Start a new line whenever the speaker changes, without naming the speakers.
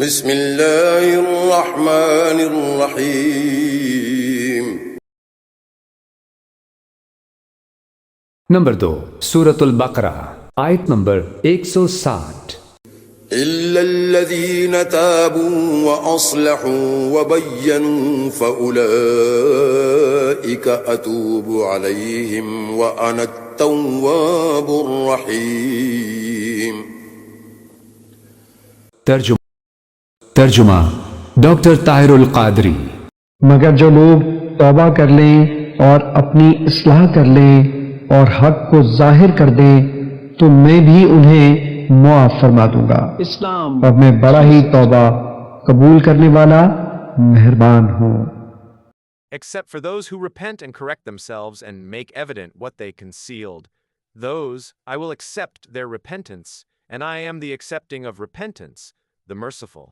بسم اللہ الرحمن الرحیم۔
نمبر 2 سورۃ البقرہ آیت نمبر 160۔
إلا الذين تابوا وأصلحوا وبينوا فأولئك أتوب عليهم وأنا التواب الرحيم۔
ترجمہ ڈاکٹر طاہر القادری۔
مگر جو لوگ توبہ کر لیں اور اپنی اصلاح کر لیں اور حق کو ظاہر کر دیں تو میں بھی انہیں معاف فرما دوں گا، اور میں بڑا ہی توبہ قبول کرنے والا مہربان ہوں۔
Except for those who repent and correct themselves and make evident what they concealed, those I will accept their repentance, and I am the accepting of repentance, the merciful.